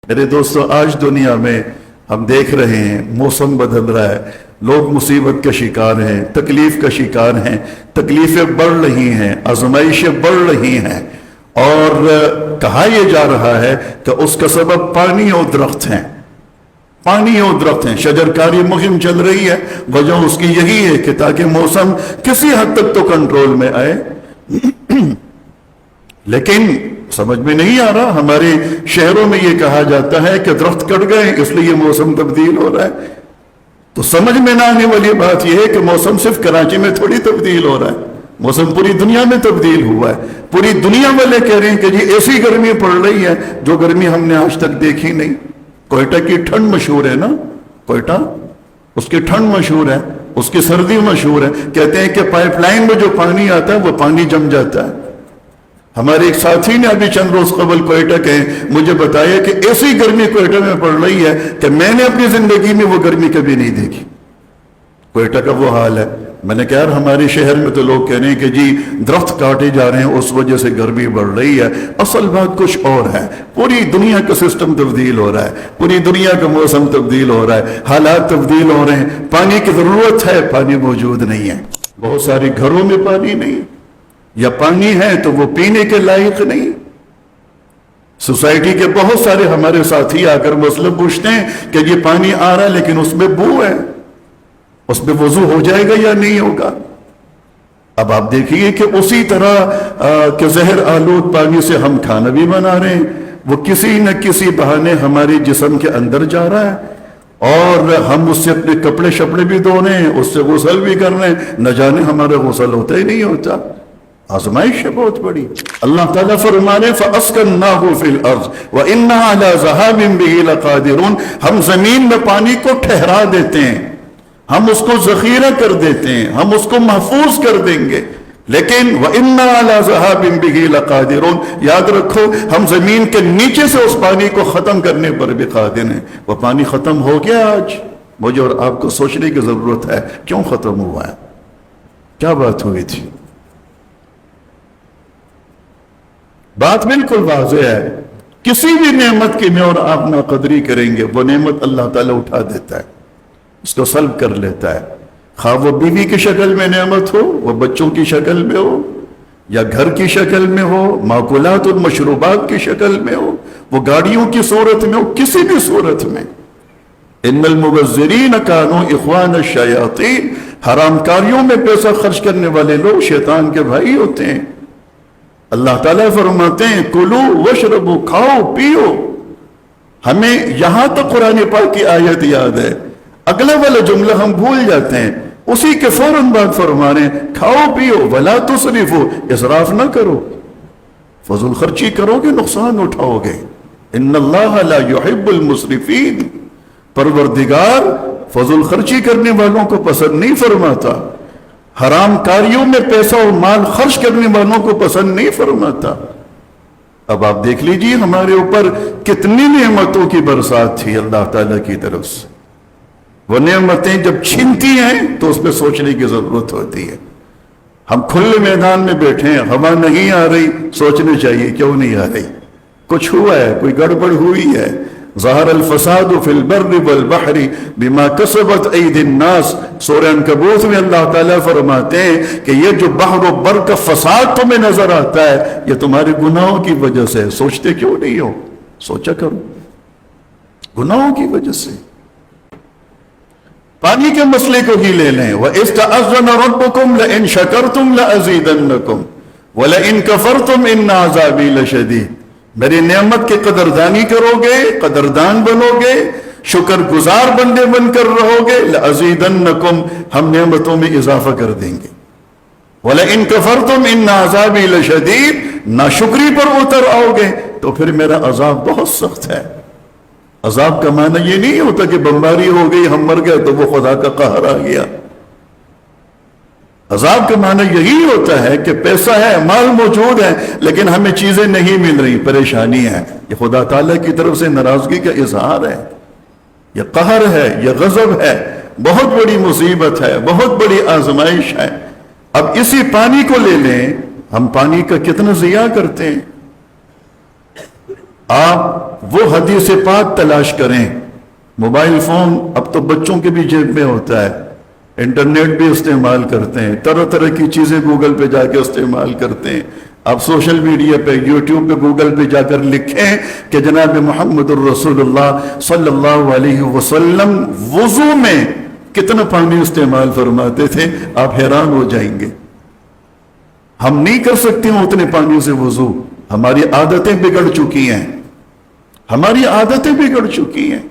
میرے دوستوں، آج دنیا میں ہم دیکھ رہے ہیں موسم بدل رہا ہے، لوگ مصیبت کا شکار ہیں، تکلیف کا شکار ہیں، تکلیفیں بڑھ رہی ہیں، آزمائشیں بڑھ رہی ہیں، اور کہا یہ جا رہا ہے کہ اس کا سبب پانی اور درخت ہیں، پانی اور درخت ہیں۔ شجرکاری مہم چل رہی ہے، وجہ اس کی یہی ہے کہ تاکہ موسم کسی حد تک تو کنٹرول میں آئے، لیکن سمجھ میں نہیں آ رہا۔ ہمارے شہروں میں یہ کہا جاتا ہے کہ درخت کٹ گئے اس لیے موسم تبدیل ہو رہا ہے، تو سمجھ میں نہ آنے والی بات یہ ہے کہ موسم صرف کراچی میں تھوڑی تبدیل ہو رہا ہے، موسم پوری دنیا میں تبدیل ہوا ہے۔ پوری دنیا والے کہہ رہے ہیں کہ جی ایسی گرمی پڑ رہی ہے جو گرمی ہم نے آج تک دیکھی نہیں۔ کوئٹہ کی ٹھنڈ مشہور ہے نا، کوئٹہ اس کی ٹھنڈ مشہور ہے، اس کی سردی مشہور ہے۔ کہتے ہیں کہ پائپ لائن میں جو پانی آتا ہے وہ پانی جم جاتا ہے۔ ہمارے ایک ساتھی نے ابھی چند روز قبل کوئٹہ کے مجھے بتایا کہ ایسی گرمی کوئٹہ میں پڑ رہی ہے کہ میں نے اپنی زندگی میں وہ گرمی کبھی نہیں دیکھی۔ کوئٹہ کا وہ حال ہے۔ میں نے کہا یار ہمارے شہر میں تو لوگ کہہ رہے ہیں کہ جی درخت کاٹے جا رہے ہیں اس وجہ سے گرمی بڑھ رہی ہے، اصل بات کچھ اور ہے۔ پوری دنیا کا سسٹم تبدیل ہو رہا ہے، پوری دنیا کا موسم تبدیل ہو رہا ہے، حالات تبدیل ہو رہے ہیں۔ پانی کی ضرورت ہے، پانی موجود نہیں ہے، بہت سارے گھروں میں پانی نہیں، یا پانی ہے تو وہ پینے کے لائق نہیں۔ سوسائٹی کے بہت سارے ہمارے ساتھی آ کر مسئلہ پوچھتے ہیں کہ یہ پانی آ رہا ہے لیکن اس میں بو ہے، اس میں وضو ہو جائے گا یا نہیں ہوگا؟ اب آپ دیکھیے کہ اسی طرح کہ زہر آلود پانی سے ہم کھانا بھی بنا رہے ہیں، وہ کسی نہ کسی بہانے ہمارے جسم کے اندر جا رہا ہے، اور ہم اس سے اپنے کپڑے شپڑے بھی دھو رہے ہیں، اس سے غسل بھی کر رہے ہیں، نہ جانے ہمارا غسل ہوتا ہی نہیں ہوتا۔ آزمائش ہے بہت بڑی۔ اللہ تعالیٰ فرمانے فَأَسْكَنَّاهُ فِي الْأَرْضِ وَإِنَّا عَلَى ذَهَابٍ بِهِ لَقَادِرُونَ۔ ہم زمین میں پانی کو ٹھہرا دیتے ہیں، ہم اس کو ذخیرہ کر دیتے ہیں، ہم اس کو محفوظ کر دیں گے، لیکن وَإِنَّا عَلَى ذَهَابٍ بِهِ لَقَادِرُونَ، یاد رکھو ہم زمین کے نیچے سے اس پانی کو ختم کرنے پر بھی قادر ہیں۔ وہ پانی ختم ہو گیا آج؟ مجھے اور آپ کو سوچنے کی ضرورت ہے کیوں ختم ہوا ہے، کیا بات ہوئی تھی؟ بات بالکل واضح ہے، کسی بھی نعمت کی میں اور آپ ناقدری کریں گے وہ نعمت اللہ تعالیٰ اٹھا دیتا ہے، اس کو سلب کر لیتا ہے، خواہ وہ بیوی کی شکل میں نعمت ہو، وہ بچوں کی شکل میں ہو، یا گھر کی شکل میں ہو، ماکولات اور مشروبات کی شکل میں ہو، وہ گاڑیوں کی صورت میں ہو، کسی بھی صورت میں۔ ان المبذرین کانوا اخوان الشیاطین، حرام کاریوں میں پیسہ خرچ کرنے والے لوگ شیطان کے بھائی ہوتے ہیں۔ اللہ تعالیٰ فرماتے ہیں کلو وشربو، کھاؤ پیو۔ ہمیں یہاں تک قرآن پاک کی آیت یاد ہے، اگلا والا جملہ ہم بھول جاتے ہیں، اسی کے فوراً بعد فرما رہے ہیں کھاؤ پیو ولا تسرفو، اسراف نہ کرو، فضول خرچی کرو گے نقصان اٹھاؤ گے۔ ان اللہ لا يحب المسرفین، پروردگار فضول خرچی کرنے والوں کو پسند نہیں فرماتا، حرام کاریوں میں پیسہ اور مال خرچ کرنے والوں کو پسند نہیں فرماتا۔ اب آپ دیکھ لیجئے ہمارے اوپر کتنی نعمتوں کی برسات تھی اللہ تعالیٰ کی طرف سے، وہ نعمتیں جب چھنتی ہیں تو اس پہ سوچنے کی ضرورت ہوتی ہے۔ ہم کھلے میدان میں بیٹھے ہیں، ہوا نہیں آ رہی، سوچنے چاہیے کیوں نہیں آ رہی، کچھ ہوا ہے، کوئی گڑبڑ ہوئی ہے۔ ظہر الفساد فی البر والبحر بما کسبت ایدی الناس، سورہ عنکبوت میں اللہ تعالیٰ فرماتے ہیں کہ یہ جو بحر و بر کا فساد تمہیں نظر آتا ہے یہ تمہارے گناہوں کی وجہ سے، سوچتے کیوں نہیں ہو؟ سوچا کرو، گناہوں کی وجہ سے۔ پانی کے مسئلے کو ہی لے لیں، وَإِذْ تَأَذَّنَ رَبُّكُمْ لَئِن شَكَرْتُمْ لَأَزِيدَنَّكُمْ وَلَئِن كَفَرْتُمْ إِنَّ عَذَابِي لَشَدِيدٌ۔ میری نعمت کی قدردانی کرو گے، قدردان بنو گے، شکر گزار بندے بن کر رہو گے، لَأَزِيدَنَّكُمْ، ہم نعمتوں میں اضافہ کر دیں گے، وَلَئِن كَفَرْتُمْ إِنَّ عَذَابِي لَشَدِيدٌ، ناشکری پر اتر آؤ گے تو پھر میرا عذاب بہت سخت ہے۔ عذاب کا معنی یہ نہیں ہوتا کہ بمباری ہو گئی ہم مر گئے تو وہ خدا کا قہر آ گیا۔ عذاب کا معنی یہی ہوتا ہے کہ پیسہ ہے، مال موجود ہے، لیکن ہمیں چیزیں نہیں مل رہی، پریشانی ہے۔ یہ خدا تعالیٰ کی طرف سے ناراضگی کا اظہار ہے، یہ قہر ہے، یہ غضب ہے، بہت بڑی مصیبت ہے، بہت بڑی آزمائش ہے۔ اب اسی پانی کو لے لیں، ہم پانی کا کتنا ضیاع کرتے ہیں۔ آپ وہ حدیث پاک تلاش کریں. موبائل فون اب تو بچوں کے بھی جیب میں ہوتا ہے, انٹرنیٹ بھی استعمال کرتے ہیں, طرح طرح کی چیزیں گوگل پہ جا کے استعمال کرتے ہیں. آپ سوشل میڈیا پہ, یوٹیوب پہ, گوگل پہ جا کر لکھیں کہ جناب محمد الرسول اللہ صلی اللہ علیہ وسلم وضو میں کتنا پانی استعمال فرماتے تھے, آپ حیران ہو جائیں گے. ہم نہیں کر سکتے ہیں اتنے پانی سے وضو, ہماری عادتیں بگڑ چکی ہیں, ہماری عادتیں بگڑ چکی ہیں.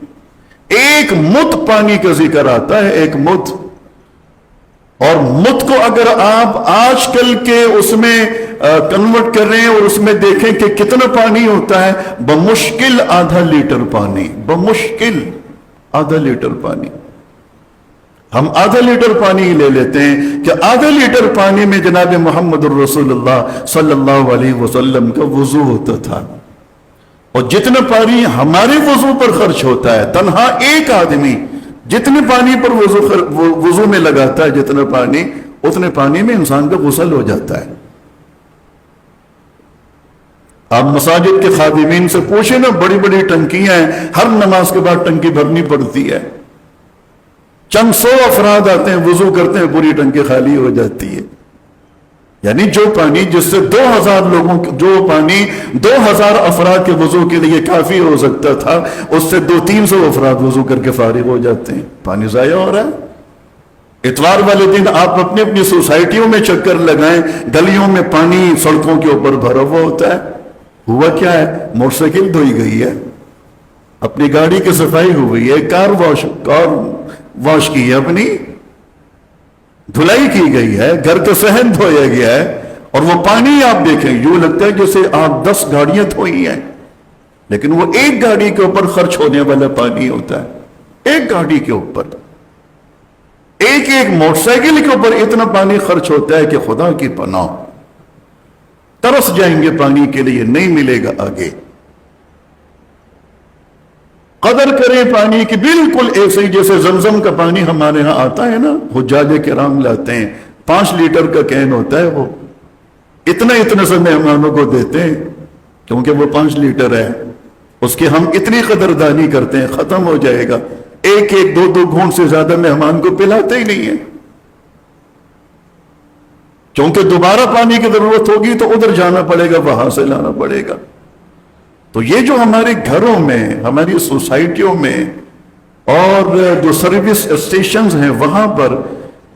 ایک مت پانی کا ذکر آتا ہے, ایک مت, اور مت کو اگر آپ آج کل کے اس میں کنورٹ کریں اور اس میں دیکھیں کہ کتنا پانی ہوتا ہے, بمشکل آدھا لیٹر پانی, بمشکل آدھا لیٹر پانی. ہم آدھا لیٹر پانی ہی لے لیتے ہیں کہ آدھا لیٹر پانی میں جناب محمد الرسول اللہ صلی اللہ علیہ وسلم کا وضو ہوتا تھا. اور جتنا پانی ہمارے وضو پر خرچ ہوتا ہے, تنہا ایک آدمی جتنے پانی پر وضو میں لگاتا ہے, جتنا پانی, اتنے پانی میں انسان کا غسل ہو جاتا ہے. آپ مساجد کے خادمین سے پوچھیں نا, بڑی بڑی ٹنکیاں ہیں, ہر نماز کے بعد ٹنکی بھرنی پڑتی ہے. چند سو افراد آتے ہیں, وضو کرتے ہیں, پوری ٹنکی خالی ہو جاتی ہے. یعنی جو پانی جس سے 2000 لوگوں, جو پانی 2000 افراد کے وضو کے لیے کافی ہو سکتا تھا, اس سے 200-300 افراد وضو کر کے فارغ ہو جاتے ہیں. پانی ضائع ہو رہا ہے. اتوار والے دن آپ اپنی اپنی سوسائٹیوں میں چکر لگائیں, گلیوں میں پانی سڑکوں کے اوپر بھرا ہوا ہوتا ہے. ہوا کیا ہے؟ موٹر سائیکل دھوئی گئی ہے, اپنی گاڑی کی صفائی ہوئی ہے, کار واش کی ہے, اپنی دھلائی کی گئی ہے, گھر کا صحن دھویا گیا ہے, اور وہ پانی آپ دیکھیں یوں لگتا ہے جیسے آپ 10 گاڑیاں دھوئی ہیں, لیکن وہ ایک گاڑی کے اوپر خرچ ہونے والا پانی ہوتا ہے. ایک گاڑی کے اوپر, ایک موٹر سائیکل کے اوپر اتنا پانی خرچ ہوتا ہے کہ خدا کی پناہ, ترس جائیں گے پانی کے لیے, نہیں ملے گا آگے. قدر کریں پانی کی, بالکل ایسے ہی جیسے زمزم کا پانی ہمارے ہاں آتا ہے نا, حجاج کرام لاتے ہیں, 5 لیٹر کا کین ہوتا ہے, وہ اتنا سے مہمانوں کو دیتے ہیں, کیونکہ وہ 5 لیٹر ہے, اس کی ہم اتنی قدردانی کرتے ہیں, ختم ہو جائے گا. 1-2 گھونٹ سے زیادہ مہمان کو پلاتے ہی نہیں ہیں, کیونکہ دوبارہ پانی کی ضرورت ہوگی تو ادھر جانا پڑے گا, وہاں سے لانا پڑے گا. تو یہ جو ہمارے گھروں میں, ہماری سوسائٹیوں میں, اور جو سروس اسٹیشنز ہیں وہاں پر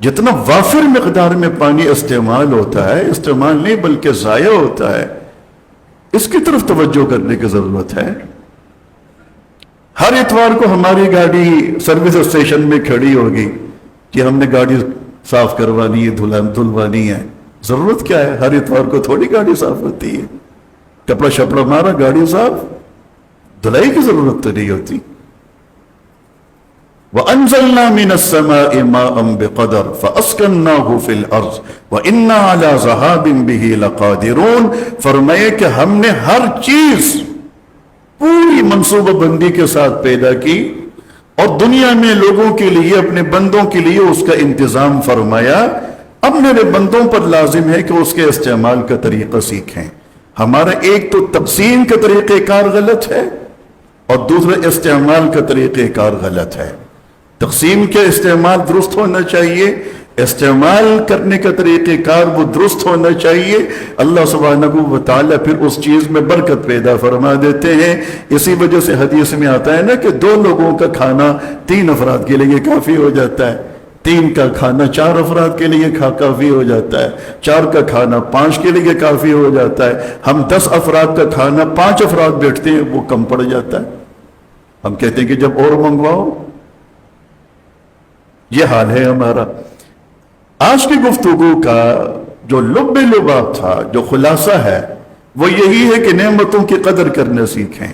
جتنا وافر مقدار میں پانی استعمال ہوتا ہے, استعمال نہیں بلکہ ضائع ہوتا ہے, اس کی طرف توجہ کرنے کی ضرورت ہے. ہر اتوار کو ہماری گاڑی سروس اسٹیشن میں کھڑی ہوگی کہ ہم نے گاڑی صاف کروانی ہے, دھلوانی ہے. ضرورت کیا ہے؟ ہر اتوار کو تھوڑی گاڑی صاف ہوتی ہے, کپڑا شپڑا مارا, گاڑی صاف, دھلائی کی ضرورت تو نہیں ہوتی. وَأَنزَلْنَا مِنَ السَّمَاءِ مَاءً بِقَدَرٍ فَأَسْكَنَّاهُ فِي الْأَرْضِ وَإِنَّا عَلَى ذَهَابٍ بِهِ لَقَادِرُونَ. فرمائے کہ ہم نے ہر چیز پوری منصوبہ بندی کے ساتھ پیدا کی, اور دنیا میں لوگوں کے لیے, اپنے بندوں کے لیے اس کا انتظام فرمایا. اب میرے بندوں پر لازم ہے کہ اس کے استعمال کا طریقہ سیکھیں. ہمارا ایک تو تقسیم کا طریقہ کار غلط ہے, اور دوسرا استعمال کا طریقہ کار غلط ہے. تقسیم کے استعمال درست ہونا چاہیے, استعمال کرنے کا طریقہ کار وہ درست ہونا چاہیے. اللہ سبحانہ و تعالیٰ پھر اس چیز میں برکت پیدا فرما دیتے ہیں. اسی وجہ سے حدیث میں آتا ہے نا کہ 2 لوگوں کا کھانا 3 افراد کے لیے کافی ہو جاتا ہے, 3 کا کھانا 4 افراد کے لیے کافی ہو جاتا ہے, 4 کا کھانا 5 کے لیے کافی ہو جاتا ہے. ہم 10 افراد کا کھانا 5 افراد بیٹھتے ہیں, وہ کم پڑ جاتا ہے. ہم کہتے ہیں کہ جب اور منگواؤ. یہ حال ہے ہمارا. آج کی گفتگو کا جو لب لباب تھا, جو خلاصہ ہے, وہ یہی ہے کہ نعمتوں کی قدر کرنا سیکھیں.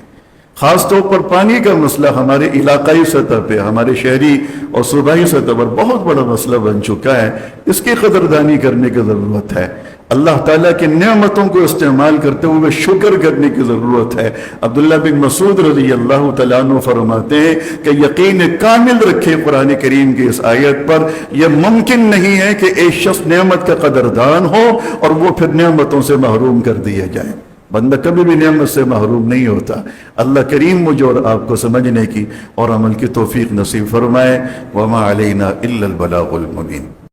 خاص طور پر پانی کا مسئلہ ہمارے علاقائی سطح پہ, ہمارے شہری اور صوبائی سطح پر بہت بڑا مسئلہ بن چکا ہے. اس کی قدردانی کرنے کی ضرورت ہے. اللہ تعالیٰ کی نعمتوں کو استعمال کرتے ہوئے شکر کرنے کی ضرورت ہے. عبداللہ بن مسعود رضی اللہ تعالیٰ عنہ فرماتے ہیں کہ یقین کامل رکھے قرآن کریم کی اس آیت پر. یہ ممکن نہیں ہے کہ ایک شخص نعمت کا قدردان ہو اور وہ پھر نعمتوں سے محروم کر دیا جائے. بندہ کبھی بھی نعمت سے محروم نہیں ہوتا. اللہ کریم مجھے اور آپ کو سمجھنے کی اور عمل کی توفیق نصیب فرمائے. وما علینا الا البلاغ المبین.